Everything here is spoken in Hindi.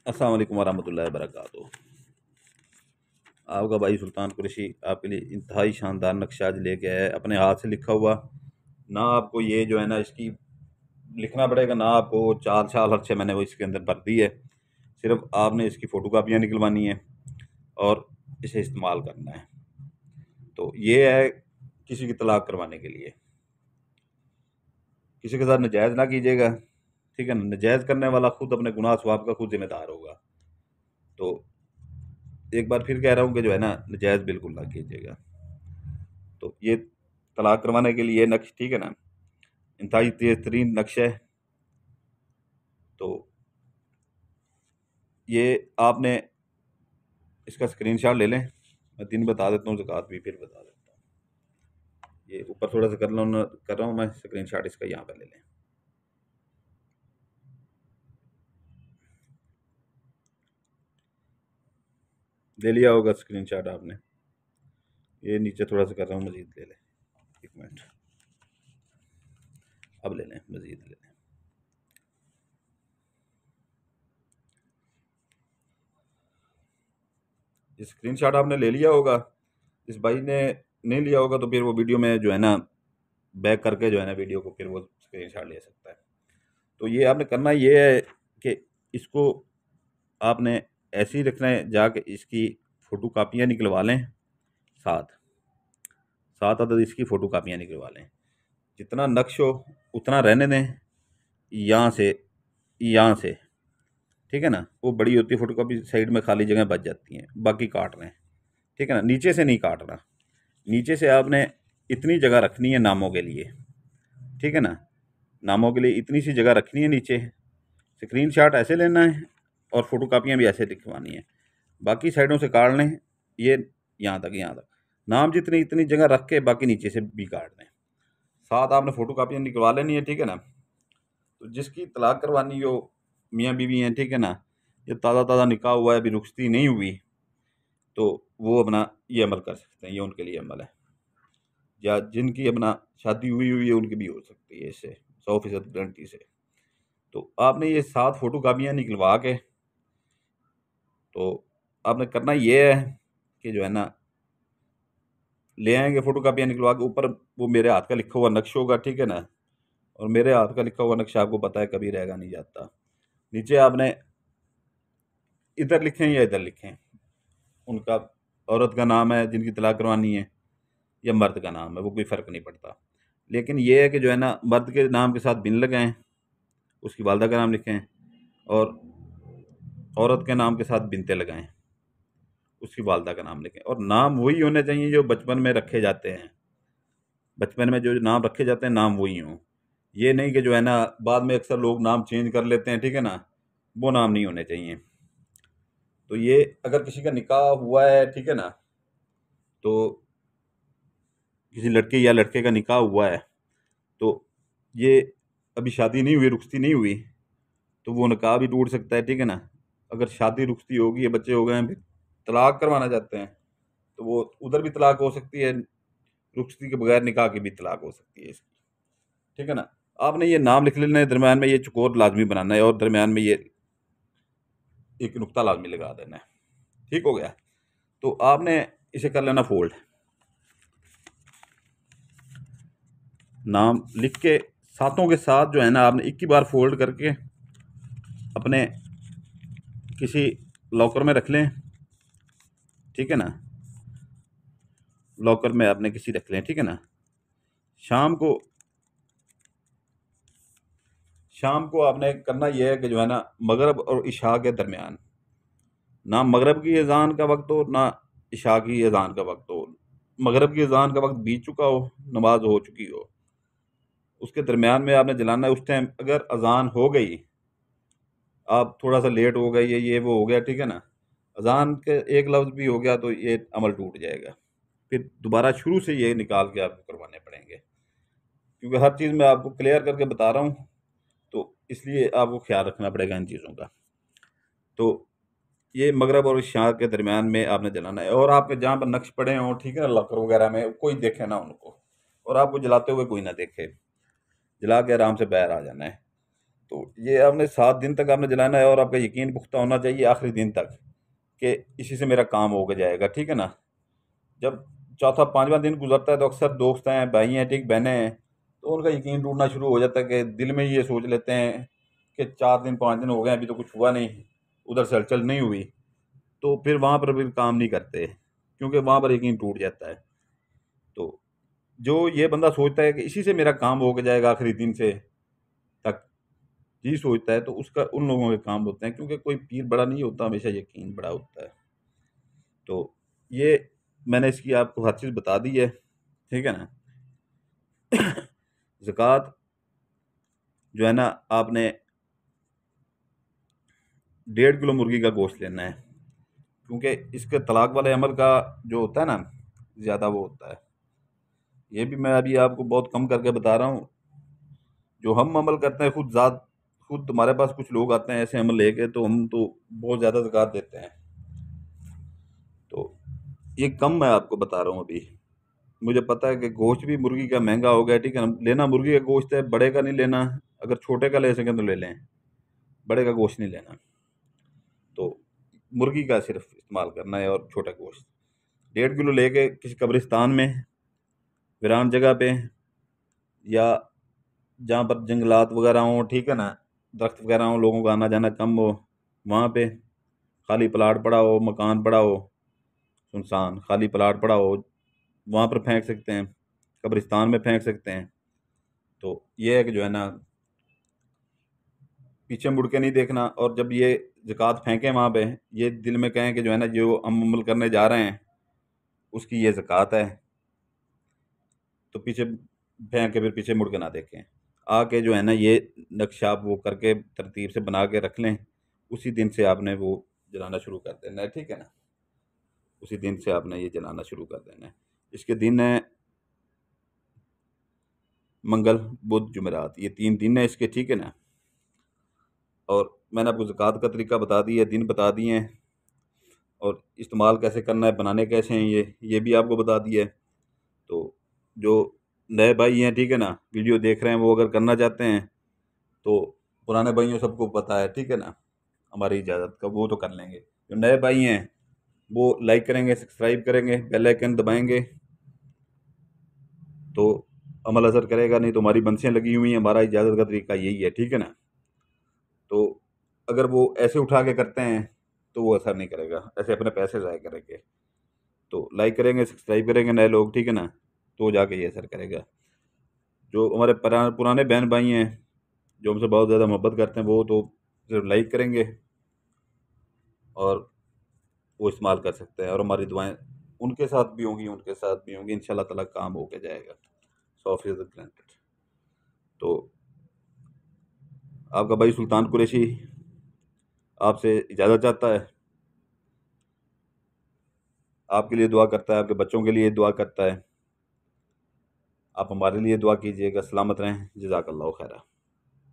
अस्सलाम वालेकुम वरहमतुल्लाहि वबरकातुहू। आपका भाई सुल्तान कुरैशी आपके लिए इंतहाई शानदार नक्शा आज लेके आया है, अपने हाथ से लिखा हुआ। ना आपको ये जो है ना इसकी लिखना पड़ेगा, ना आपको 4 साल हर 6 महीने वो इसके अंदर भर दी है। सिर्फ आपने इसकी फ़ोटो कापियाँ निकलवानी है और इसे इस्तेमाल करना है। तो ये है किसी की तलाक करवाने के लिए। किसी के साथ नजायज़ ना कीजिएगा, ठीक है ना। नजायज़ करने वाला खुद अपने गुनाह सवाब का खुद जिम्मेदार होगा। तो एक बार फिर कह रहा हूँ कि जो है ना नजायज़ बिल्कुल ना कीजिएगा। तो ये तलाक करवाने के लिए नक्श, ठीक है ना, इंतहाई तेज तरीन नक्श है। तो ये आपने इसका स्क्रीनशॉट ले लें। मैं दिन बता देता हूँ, ज़कात भी फिर बता देता हूँ। ये ऊपर थोड़ा सा कर रहा हूँ मैं, स्क्रीनशॉट इसका यहाँ पर ले लें। ले लिया होगा स्क्रीनशॉट आपने। ये नीचे थोड़ा सा कर रहा हूँ, मज़ीद ले लें। एक मिनट, अब ले लें, मज़ीद ले लें। ये स्क्रीनशॉट आपने ले लिया होगा। इस भाई ने नहीं लिया होगा तो फिर वो वीडियो में जो है ना बैक करके जो है ना वीडियो को फिर वो स्क्रीनशॉट ले सकता है। तो ये आपने करना ये है कि इसको आपने ऐसे ही रखना है, जाके इसकी फ़ोटो कापियाँ निकलवा लें। सात सात अदद इसकी फ़ोटो कापियाँ निकलवा लें। जितना नक्श हो उतना रहने दें, यहाँ से, ठीक है ना। वो बड़ी होती है फ़ोटो कापी, साइड में खाली जगह बच जाती हैं, बाकी काट रहे हैं, ठीक है ना। नीचे से नहीं काटना, नीचे से आपने इतनी जगह रखनी है नामों के लिए, ठीक है ना। नामों के लिए इतनी सी जगह रखनी है नीचे। स्क्रीनशॉट ऐसे लेना है और फ़ोटो कापियाँ भी ऐसे लिखवानी है। बाकी साइडों से काट लें, ये यहाँ तक नाम जितनी इतनी जगह रख के बाकी नीचे से भी काट दें। साथ आपने फ़ोटो कापियाँ निकलवा लेनी है, ठीक है ना। तो जिसकी तलाक करवानी हो, मियाँ बीवी हैं, ठीक है ना, ये ताज़ा ताज़ा निकाह हुआ है, अभी रुखसती नहीं हुई, तो वो अपना ये अमल कर सकते हैं। ये उनके लिए अमल है। या जिनकी अपना शादी हुई हुई है उनकी भी हो सकती है इससे 100% गारंटी से। तो आपने ये 7 फ़ोटो कापियाँ निकलवा के, तो आपने करना ये है कि जो है ना ले आएंगे फ़ोटो कापियाँ निकलवा के। ऊपर वो मेरे हाथ का लिखा हुआ नक्श होगा, ठीक है ना। और मेरे हाथ का लिखा हुआ नक्शा आपको पता है कभी रहेगा नहीं जाता। नीचे आपने इधर लिखें या इधर लिखें, उनका औरत का नाम है जिनकी तलाक करवानी है, या मर्द का नाम है, वो कोई फ़र्क नहीं पड़ता। लेकिन ये है कि जो है ना मर्द के नाम के साथ बिन लगाएं, उसकी वालदा का नाम लिखें, और औरत के नाम के साथ बिनते लगाएं, उसकी वालदा का नाम लिखें। और नाम वही होने चाहिए जो बचपन में रखे जाते हैं। बचपन में जो नाम रखे जाते हैं नाम वही हों। ये नहीं कि जो है ना बाद में अक्सर लोग नाम चेंज कर लेते हैं, ठीक है ना, वो नाम नहीं होने चाहिए। तो ये अगर किसी का निकाह हुआ है, ठीक है ना, तो किसी लड़के या लड़के का निकाह हुआ है, तो ये अभी शादी नहीं हुई, रुखसती नहीं हुई, तो वो निकाह भी टूट सकता है, ठीक है ना। अगर शादी रुखसती होगी या बच्चे हो गए हैं, फिर तलाक करवाना चाहते हैं, तो वो उधर भी तलाक हो सकती है। रुखसती के बगैर निकाह की भी तलाक हो सकती है इसकी, ठीक है ना। आपने ये नाम लिख लेना है, दरमियान में ये चुकोर लाजमी बनाना है, और दरमियान में ये एक नुक्ता लाजमी लगा देना है। ठीक हो गया। तो आपने इसे कर लेना फोल्ड। नाम लिख के सातों के साथ जो है ना आपने एक ही बार फोल्ड करके अपने किसी लॉकर में रख लें, ठीक है ना। लॉकर में आपने किसी रख लें, ठीक है ना। शाम को शाम को आपने करना यह है कि जो है ना मगरब और इशा के दरमियान, ना मगरब की अजान का वक्त हो ना इशा की अजान का वक्त हो, मगरब की अजान का वक्त बीत चुका हो, नमाज हो चुकी हो, उसके दरमियान में आपने जलाना है। उस टाइम अगर अजान हो गई, आप थोड़ा सा लेट हो गए, ये वो हो गया, ठीक है ना, अजान के एक लफ्ज़ भी हो गया, तो ये अमल टूट जाएगा। फिर दोबारा शुरू से ये निकाल के आपको करवाने पड़ेंगे, क्योंकि हर चीज़ मैं आपको क्लियर करके बता रहा हूँ, तो इसलिए आपको ख्याल रखना पड़ेगा इन चीज़ों का। तो ये मगरब और इशा के दरमियान में आपने जलाना है। और आपके जहाँ पर नक्श पड़े हों, ठीक है ना, लॉकर वगैरह में, कोई देखे ना उनको, और आपको जलाते हुए कोई ना देखे। जला के आराम से बाहर आ जाना है। तो ये आपने 7 दिन तक आपने जलाना है और आपका यकीन पुख्ता होना चाहिए आखिरी दिन तक कि इसी से मेरा काम हो के जाएगा, ठीक है ना। जब चौथा पांचवा दिन गुजरता है तो अक्सर दोस्त हैं, भाई हैं, ठीक, बहनें हैं, तो उनका यकीन टूटना शुरू हो जाता है कि दिल में ये सोच लेते हैं कि 4 दिन 5 दिन हो गए अभी तो कुछ हुआ नहीं, उधर से हलचल नहीं हुई, तो फिर वहाँ पर भी काम नहीं करते क्योंकि वहाँ पर यकीन टूट जाता है। तो जो ये बंदा सोचता है कि इसी से मेरा काम हो के जाएगा आखिरी दिन से तक, जी सोचता है, तो उसका उन लोगों के काम होते हैं, क्योंकि कोई पीर बड़ा नहीं होता, हमेशा यकीन बड़ा होता है। तो ये मैंने इसकी आपको हर चीज़ बता दी है, ठीक है ना। ज़कात जो है ना, आपने 1.5 किलो मुर्गी का गोश्त लेना है, क्योंकि इसके तलाक वाले अमल का जो होता है ना, ज़्यादा वो होता है। ये भी मैं अभी आपको बहुत कम करके बता रहा हूँ। जो हम अमल करते हैं खुद तुम्हारे पास कुछ लोग आते हैं ऐसे अमल लेके, तो हम तो बहुत ज़्यादा ज़कात देते हैं। तो ये कम मैं आपको बता रहा हूँ अभी। मुझे पता है कि गोश्त भी मुर्गी का महंगा हो गया, ठीक है ना। लेना मुर्गी का गोश्त है, बड़े का नहीं लेना। अगर छोटे का ले सकें तो ले लें, बड़े का गोश्त नहीं लेना। तो मुर्गी का सिर्फ इस्तेमाल करना है और छोटा गोश्त 1.5 किलो लेके किसी कब्रिस्तान में, वीरान जगह पे, या जहाँ पर जंगलात वगैरह हों, ठीक है ना, दरख्त वगैरह हों, लोगों का आना जाना कम हो, वहाँ पे खाली प्लाट पड़ा हो, मकान पड़ा हो, सुनसान खाली प्लाट पड़ा हो, वहाँ पर फेंक सकते हैं, कब्रिस्तान में फेंक सकते हैं। तो ये है कि जो है ना, पीछे मुड़ के नहीं देखना, और जब ये ज़कात फेंकें वहाँ पे, ये दिल में कहें कि जो है ना, जो हम अमल करने जा रहे हैं उसकी ये ज़कात है। तो पीछे फेंक के फिर पीछे मुड़ के ना देखें, आके जो है ना, ये नक्शा आप वो करके तरतीब से बना के रख लें। उसी दिन से आपने वो जलाना शुरू कर देना है, ठीक है ना। उसी दिन से आपने ये जलाना शुरू कर देना है। इसके दिन है मंगल, बुध, जुमेरात, ये 3 दिन है इसके, ठीक है ना। और मैंने आपको ज़कात का तरीका बता दिया, दिन बता दिए हैं, और इस्तेमाल कैसे करना है, बनाने कैसे हैं, ये भी आपको बता दिया है। तो जो नए भाई हैं, ठीक है ना, वीडियो देख रहे हैं, वो अगर करना चाहते हैं तो पुराने भाइयों सबको पता है, ठीक है ना, हमारी इजाज़त का वो तो कर लेंगे। जो नए भाई हैं वो लाइक करेंगे, सब्सक्राइब करेंगे, बेल आइकन दबाएंगे, तो अमल असर करेगा। नहीं तो हमारी बंसियाँ लगी हुई हैं, हमारा इजाज़त का तरीका यही है, ठीक है ना। तो अगर वो ऐसे उठा के करते हैं तो वो असर नहीं करेगा, ऐसे अपने पैसे ज़ाया करेंगे। तो लाइक करेंगे, सब्सक्राइब करेंगे नए लोग, ठीक है ना, तो जाके ये असर करेगा। जो हमारे पुराने बहन भाई हैं जो हमसे बहुत ज़्यादा मोहब्बत करते हैं, वो तो सिर्फ लाइक करेंगे और वो इस्तेमाल कर सकते हैं, और हमारी दुआएं उनके साथ भी होंगी, इंशाल्लाह ताला काम होके जाएगा, 100% गारंटेड। तो आपका भाई सुल्तान कुरैशी आपसे इजाज़त चाहता है, आपके लिए दुआ करता है, आपके बच्चों के लिए दुआ करता है। आप हमारे लिए दुआ कीजिएगा, सलामत रहें, जज़ाकल्लाहु खैरा।